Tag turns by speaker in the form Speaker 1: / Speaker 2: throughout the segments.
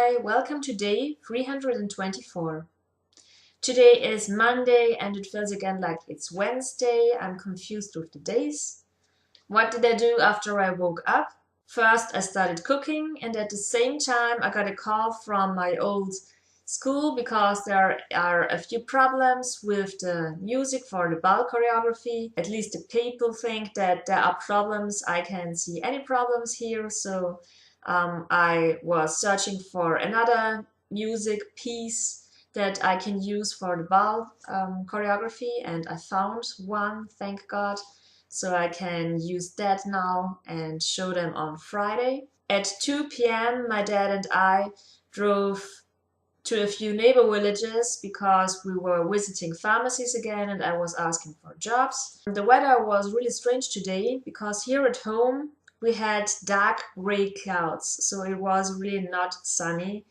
Speaker 1: Hi, welcome to day 324. Today is Monday and it feels again like it's Wednesday. I'm confused with the days. What did I do after I woke up? First, I started cooking, and at the same time, I got a call from my old school because there are a few problems with the music for the ball choreography. At least the people think that there are problems. I can't see any problems here, so I was searching for another music piece that I can use for the ball choreography, and I found one, thank God. So I can use that now and show them on Friday. At 2 p.m. my dad and I drove to a few neighbor villages because we were visiting pharmacies again and I was asking for jobs. The weather was really strange today because here at home we had dark gray clouds, so it was really not sunny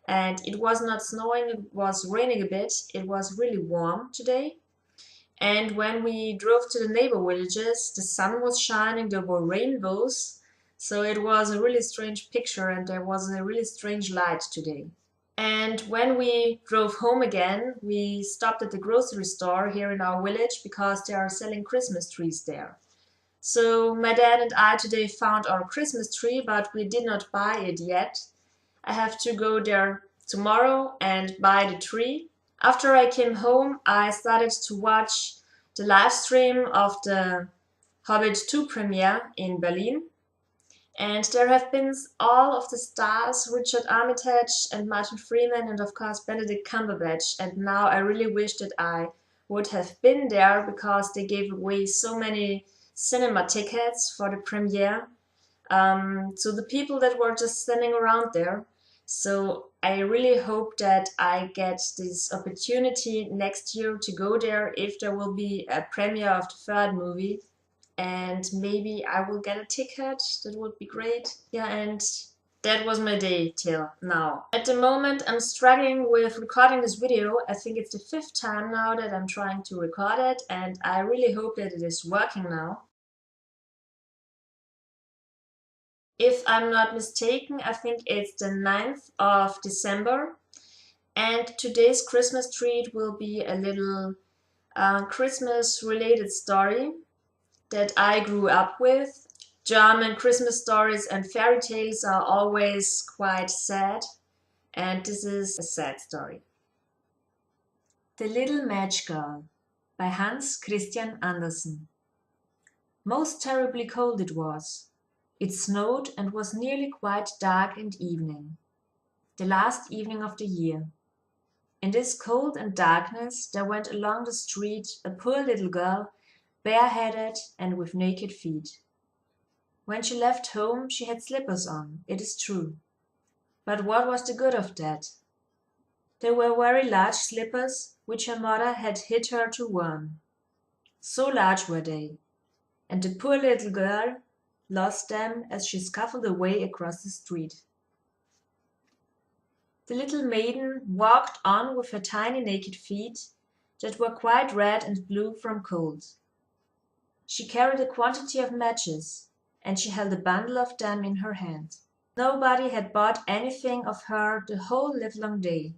Speaker 1: and it was not snowing, it was raining a bit. It was really warm today. And when we drove to the neighbor villages, the sun was shining, there were rainbows. So it was a really strange picture and there was a really strange light today. And when we drove home again, we stopped at the grocery store here in our village because they are selling Christmas trees there. So my dad and I today found our Christmas tree, but we did not buy it yet. I have to go there tomorrow and buy the tree. After I came home, I started to watch the live stream of the Hobbit 2 premiere in Berlin. And there have been all of the stars, Richard Armitage and Martin Freeman and of course Benedict Cumberbatch. And now I really wish that I would have been there because they gave away so many cinema tickets for the premiere. So the people that were just standing around there. So I really hope that I get this opportunity next year to go there if there will be a premiere of the third movie. And maybe I will get a ticket. That would be great. Yeah, and that was my day till now. At the moment, I'm struggling with recording this video. I think it's the 5th time now that I'm trying to record it, and I really hope that it is working now. If I'm not mistaken, I think it's the 9th of December. And today's Christmas treat will be a little Christmas related story that I grew up with. German Christmas stories and fairy tales are always quite sad, and this is a sad story. The Little Match Girl by Hans Christian Andersen. Most terribly cold it was. It snowed and was nearly quite dark and evening. The last evening of the year. In this cold and darkness there went along the street a poor little girl, bareheaded and with naked feet. When she left home she had slippers on, it is true. But what was the good of that? They were very large slippers which her mother had hid her to warm. So large were they, and the poor little girl lost them as she scuffled away across the street. The little maiden walked on with her tiny naked feet that were quite red and blue from cold. She carried a quantity of matches, and she held a bundle of them in her hand. Nobody had bought anything of her the whole livelong day.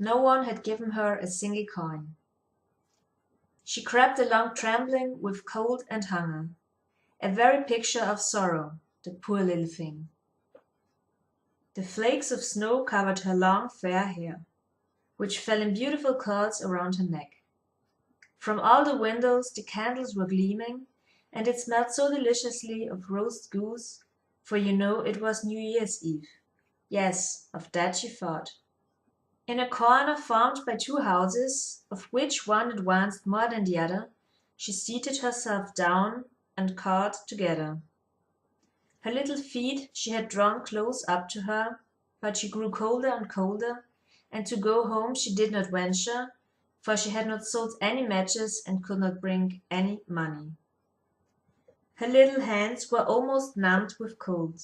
Speaker 1: No one had given her a single coin. She crept along trembling with cold and hunger, a very picture of sorrow, the poor little thing. The flakes of snow covered her long fair hair, which fell in beautiful curls around her neck. From all the windows the candles were gleaming, and it smelled so deliciously of roast goose, for you know it was New Year's Eve. Yes, of that she thought. In a corner formed by 2 houses, of which one advanced more than the other, she seated herself down and cawed together. Her little feet she had drawn close up to her, but she grew colder and colder, and to go home she did not venture, for she had not sold any matches and could not bring any money. Her little hands were almost numbed with cold.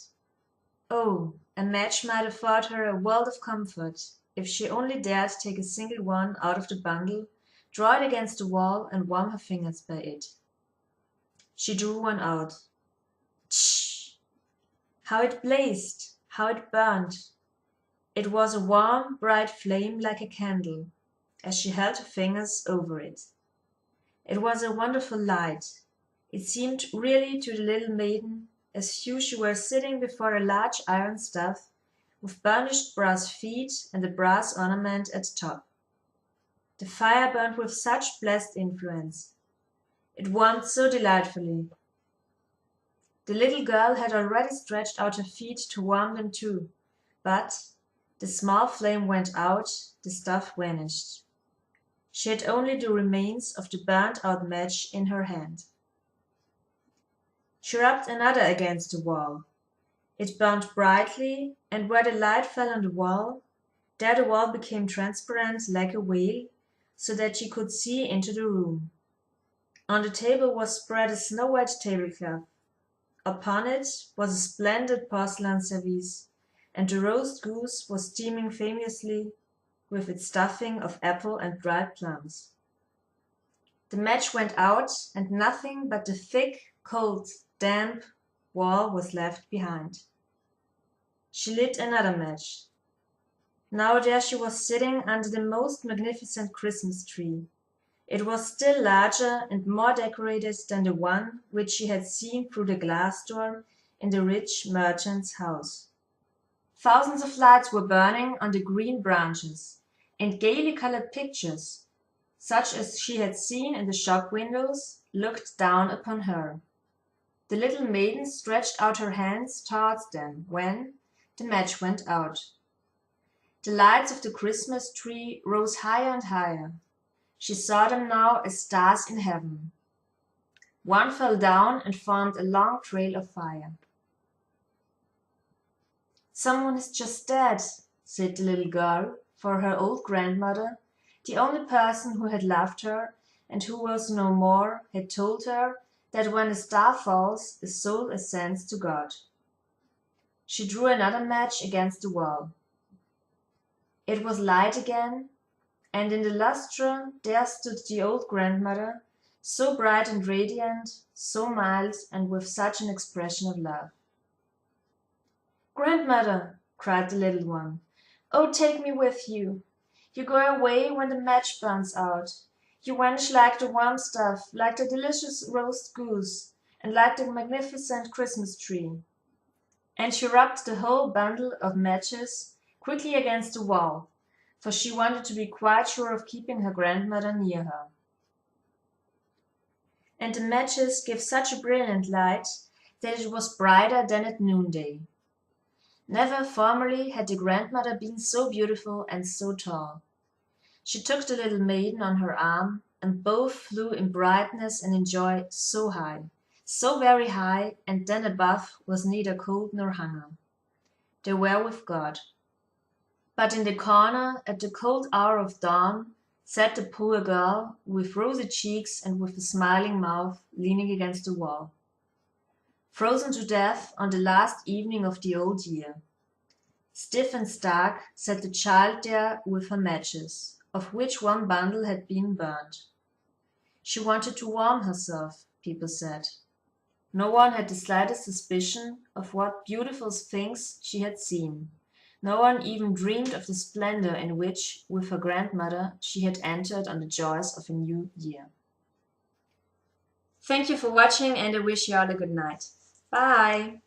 Speaker 1: Oh, a match might afford her a world of comfort, if she only dared take a single one out of the bundle, draw it against the wall, and warm her fingers by it. She drew one out. Tch! How it blazed! How it burned! It was a warm, bright flame like a candle, as she held her fingers over it. It was a wonderful light. It seemed really to the little maiden as though she were sitting before a large iron stove with burnished brass feet and a brass ornament at top. The fire burned with such blessed influence. It warmed so delightfully. The little girl had already stretched out her feet to warm them too, but the small flame went out, the stove vanished. She had only the remains of the burnt-out match in her hand. She rubbed another against the wall. It burned brightly, and where the light fell on the wall, there the wall became transparent like a veil, so that she could see into the room. On the table was spread a snow-white tablecloth. Upon it was a splendid porcelain service, and the roast goose was steaming famously with its stuffing of apple and dried plums. The match went out, and nothing but the thick, cold, damp wall was left behind. She lit another match. Now there she was sitting under the most magnificent Christmas tree. It was still larger and more decorated than the one which she had seen through the glass door in the rich merchant's house. Thousands of lights were burning on the green branches, and gaily colored pictures, such as she had seen in the shop windows, looked down upon her. The little maiden stretched out her hands towards them when the match went out. The lights of the Christmas tree rose higher and higher. She saw them now as stars in heaven. One fell down and formed a long trail of fire. "Someone is just dead," said the little girl, for her old grandmother, the only person who had loved her and who was no more, had told her that when a star falls a soul ascends to God. She drew another match against the wall. It was light again, and in the lustre there stood the old grandmother, so bright and radiant, so mild, and with such an expression of love. "Grandmother," cried the little one, "oh, take me with you! You go away when the match burns out. You vanish like the warm stuff, like the delicious roast goose, and like the magnificent Christmas tree." And she rubbed the whole bundle of matches quickly against the wall, for she wanted to be quite sure of keeping her grandmother near her. And the matches gave such a brilliant light that it was brighter than at noonday. Never formerly had the grandmother been so beautiful and so tall. She took the little maiden on her arm, and both flew in brightness and in joy so high, so very high, and then above was neither cold nor hunger. They were with God. But in the corner, at the cold hour of dawn, sat the poor girl, with rosy cheeks and with a smiling mouth, leaning against the wall. Frozen to death on the last evening of the old year. Stiff and stark sat the child there with her matches, of which one bundle had been burnt. She wanted to warm herself, people said. No one had the slightest suspicion of what beautiful things she had seen. No one even dreamed of the splendor in which, with her grandmother, she had entered on the joys of a new year. Thank you for watching, and I wish you all a good night. Bye!